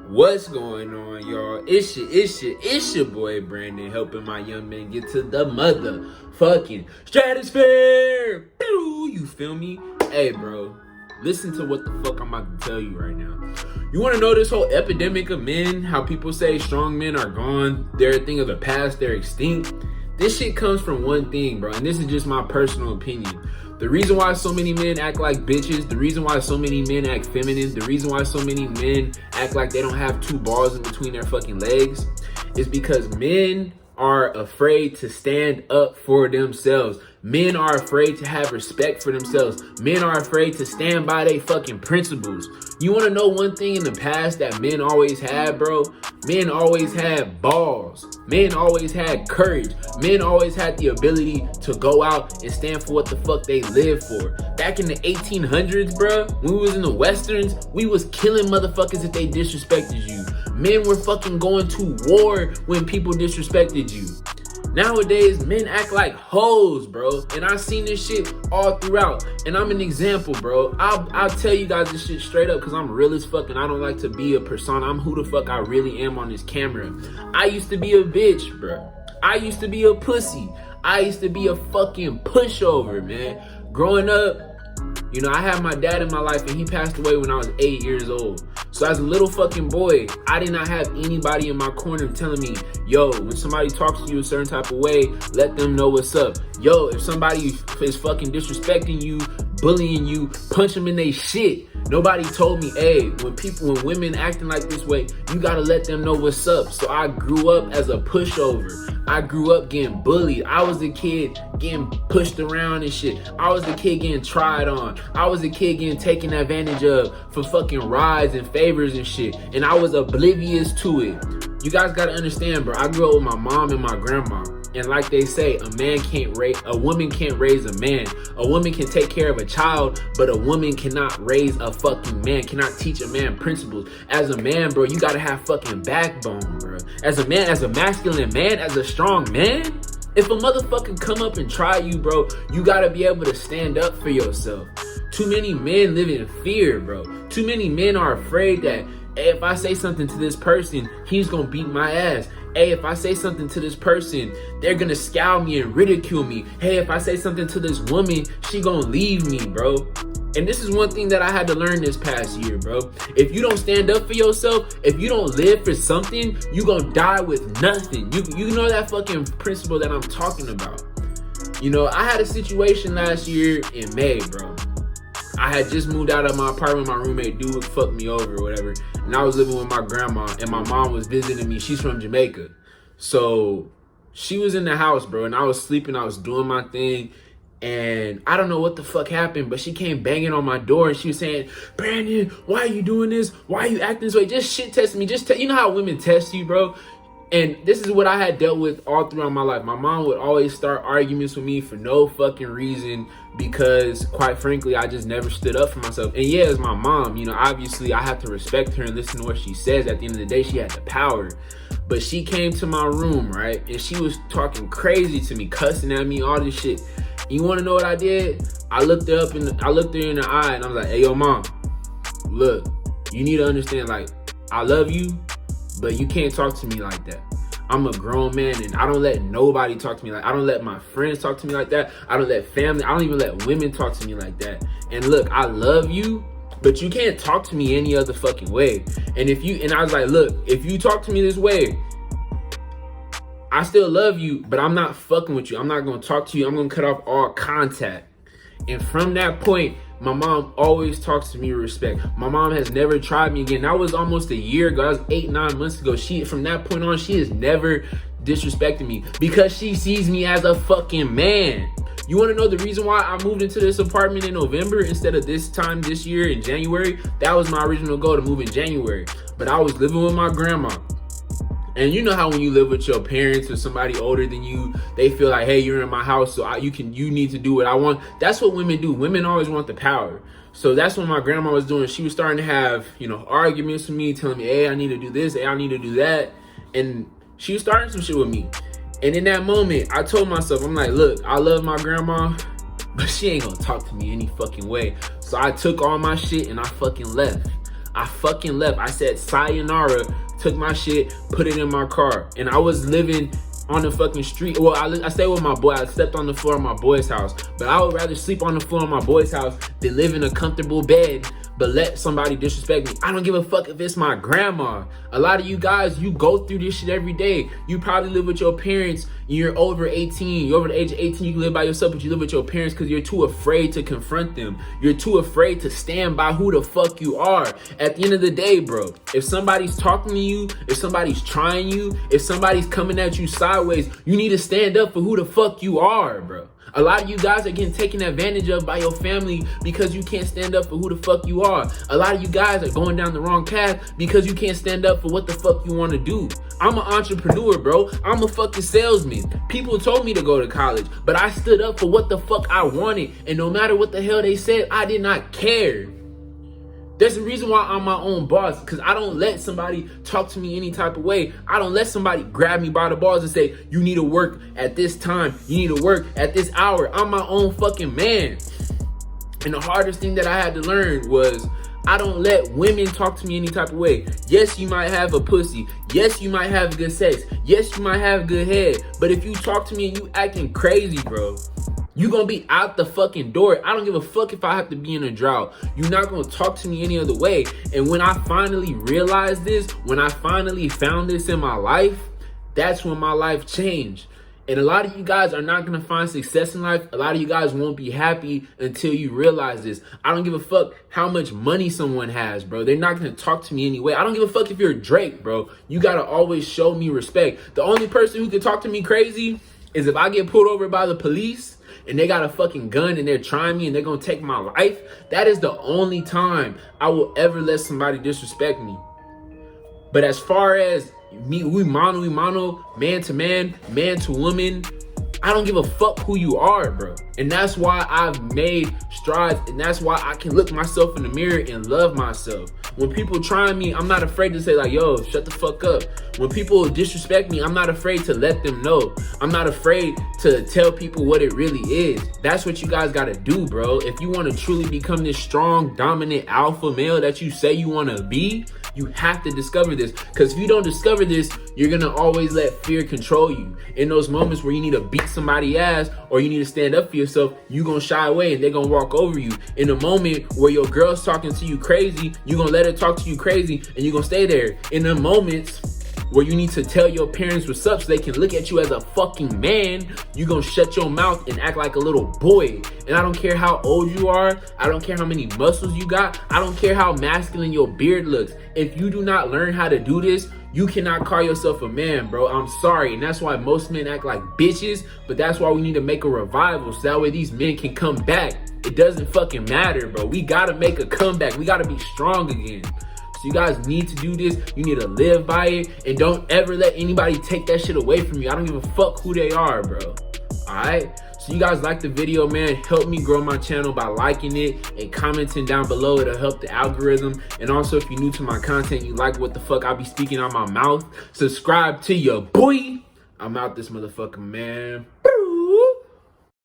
What's going on, y'all? It's your boy Brandon, helping my young men get to the motherfucking stratosphere. You feel me? Hey, bro, listen to what the fuck I'm about to tell you right now. You want to know this whole epidemic of men? How people say strong men are gone, they're a thing of the past, they're extinct. This shit comes from one thing, bro, and this is just my personal opinion. The reason why so many men act like bitches, the reason why so many men act feminine, the reason why so many men act like they don't have two balls in between their fucking legs is because men are afraid to stand up for themselves. Men are afraid to have respect for themselves. Men are afraid to stand by their fucking principles. You want to know one thing in the past that men always had, bro? Men always had balls. Men always had courage. Men always had the ability to go out and stand for what the fuck they live for. Back in the 1800s, bro, when we was in the westerns, we was killing motherfuckers if they disrespected you. Men were fucking going to war when people disrespected you. Nowadays, men act like hoes, bro. And I've seen this shit all throughout. And I'm an example, bro. I'll tell you guys this shit straight up because I'm real as fuck and I don't like to be a persona. I'm who the fuck I really am on this camera. I used to be a bitch, bro. I used to be a pussy. I used to be a fucking pushover, man. Growing up, you know, I had my dad in my life and he passed away when I was 8 years old. So as a little fucking boy, I did not have anybody in my corner telling me, yo, when somebody talks to you a certain type of way, let them know what's up. Yo, if somebody is fucking disrespecting you, bullying you, punch them in they shit. Nobody told me, hey, when women acting like this way, you gotta let them know what's up. So I grew up as a pushover. I grew up getting bullied. I was a kid getting pushed around and shit. I was a kid getting tried on. I was a kid getting taken advantage of for fucking rides and favors and shit. And I was oblivious to it. You guys gotta understand, bro. I grew up with my mom and my grandma. And like they say, a woman can't raise a man. A woman can take care of a child, but a woman cannot raise a fucking man, cannot teach a man principles. As a man, bro, you gotta have fucking backbone, bro. As a man, as a masculine man, as a strong man, if a motherfucker come up and try you, bro, you gotta be able to stand up for yourself. Too many men live in fear, bro. Too many men are afraid that, hey, if I say something to this person, he's gonna beat my ass. Hey, if I say something to this person, they're gonna scowl me and ridicule me. Hey, if I say something to this woman, she gonna leave me, bro. And this is one thing that I had to learn this past year, bro. If you don't stand up for yourself, if you don't live for something, you gonna die with nothing. You know that fucking principle that I'm talking about. You know, I had a situation last year in May, bro. I had just moved out of my apartment. My roommate dude fucked me over or whatever. And I was living with my grandma and my mom was visiting me. She's from Jamaica. So she was in the house, bro. And I was sleeping. I was doing my thing. And I don't know what the fuck happened, but she came banging on my door and she was saying, Brandon, why are you doing this? Why are you acting this way? Just shit testing me. You know how women test you, bro? And this is what I had dealt with all throughout my life. My mom would always start arguments with me for no fucking reason because, quite frankly, I just never stood up for myself. And yeah, as my mom, you know, obviously I have to respect her and listen to what she says. At the end of the day, she had the power. But she came to my room, right? And she was talking crazy to me, cussing at me, all this shit. You want to know what I did? I looked her in the eye and I was like, hey, yo, mom, look, you need to understand, like, I love you, but you can't talk to me like that. I'm a grown man and I don't let nobody talk to me like that. I don't let my friends talk to me like that. I don't let family, I don't even let women talk to me like that. And look, I love you, but you can't talk to me any other fucking way. And I was like, look, if you talk to me this way, I still love you, but I'm not fucking with you. I'm not gonna talk to you. I'm gonna cut off all contact. And from that point, my mom always talks to me with respect. My mom has never tried me again. That was almost a year ago. That was 8-9 months ago. From that point on, she has never disrespected me because she sees me as a fucking man. You want to know the reason why I moved into this apartment in November instead of this time this year in January? That was my original goal, to move in January. But I was living with my grandma. And you know how when you live with your parents or somebody older than you, they feel like, hey, you're in my house, so you need to do what I want. That's what women do. Women always want the power. So that's what my grandma was doing. She was starting to have, you know, arguments with me, telling me, hey, I need to do this, hey, I need to do that. And she was starting some shit with me. And in that moment, I told myself, I'm like, look, I love my grandma, but she ain't gonna talk to me any fucking way. So I took all my shit and I fucking left. I fucking left. I said sayonara, took my shit, put it in my car. And I was living on the fucking street. Well, I stayed with my boy. I slept on the floor of my boy's house. But I would rather sleep on the floor of my boy's house than live in a comfortable bed but let somebody disrespect me. I don't give a fuck if it's my grandma. A lot of you guys, you go through this shit every day. You probably live with your parents. You're over 18. You're over the age of 18. You can live by yourself, but you live with your parents because you're too afraid to confront them. You're too afraid to stand by who the fuck you are. At the end of the day, bro, if somebody's talking to you, if somebody's trying you, if somebody's coming at you sideways, you need to stand up for who the fuck you are, bro. A lot of you guys are getting taken advantage of by your family because you can't stand up for who the fuck you are. A lot of you guys are going down the wrong path because you can't stand up for what the fuck you want to do. I'm an entrepreneur, bro. I'm a fucking salesman. People told me to go to college, but I stood up for what the fuck I wanted. And no matter what the hell they said, I did not care. There's a reason why I'm my own boss, because I don't let somebody talk to me any type of way. I don't let somebody grab me by the balls and say, you need to work at this time. You need to work at this hour. I'm my own fucking man. And the hardest thing that I had to learn was I don't let women talk to me any type of way. Yes, you might have a pussy. Yes, you might have good sex. Yes, you might have good head. But if you talk to me and you acting crazy, bro, you gonna be out the fucking door. I don't give a fuck if I have to be in a drought. You're not gonna talk to me any other way. And when I finally realized this, when I finally found this in my life, that's when my life changed. And a lot of you guys are not gonna find success in life. A lot of you guys won't be happy until you realize this. I don't give a fuck how much money someone has, bro. They're not gonna talk to me anyway. I don't give a fuck if you're Drake, bro. You gotta always show me respect. The only person who can talk to me crazy is if I get pulled over by the police and they got a fucking gun and they're trying me and they're gonna take my life. That is the only time I will ever let somebody disrespect me. But as far as me, we mano, man to man, man to woman, I don't give a fuck who you are, bro. And that's why I've made strides, and that's why I can look myself in the mirror and love myself. When people try me, I'm not afraid to say like, yo, shut the fuck up. When people disrespect me, I'm not afraid to let them know. I'm not afraid to tell people what it really is. That's what you guys gotta do, bro. If you wanna truly become this strong, dominant alpha male that you say you wanna be, you have to discover this. Because if you don't discover this, you're gonna always let fear control you. In those moments where you need to beat somebody's ass or you need to stand up for yourself, you gonna shy away and they're gonna walk over you. In a moment where your girl's talking to you crazy, you gonna let her talk to you crazy and you gonna stay there. In the moments where you need to tell your parents what's up so they can look at you as a fucking man, you gonna shut your mouth and act like a little boy. And I don't care how old you are, I don't care how many muscles you got, I don't care how masculine your beard looks. If you do not learn how to do this, you cannot call yourself a man, bro. I'm sorry. And that's why most men act like bitches, but that's why we need to make a revival so that way these men can come back. It doesn't fucking matter, bro. We gotta make a comeback. We gotta be strong again. So you guys need to do this. You need to live by it. And don't ever let anybody take that shit away from you. I don't give a fuck who they are, bro. Alright? So you guys like the video, man. Help me grow my channel by liking it and commenting down below. It'll help the algorithm. And also, if you're new to my content, you like what the fuck I be speaking out my mouth, subscribe to your boy. I'm out this motherfucker, man.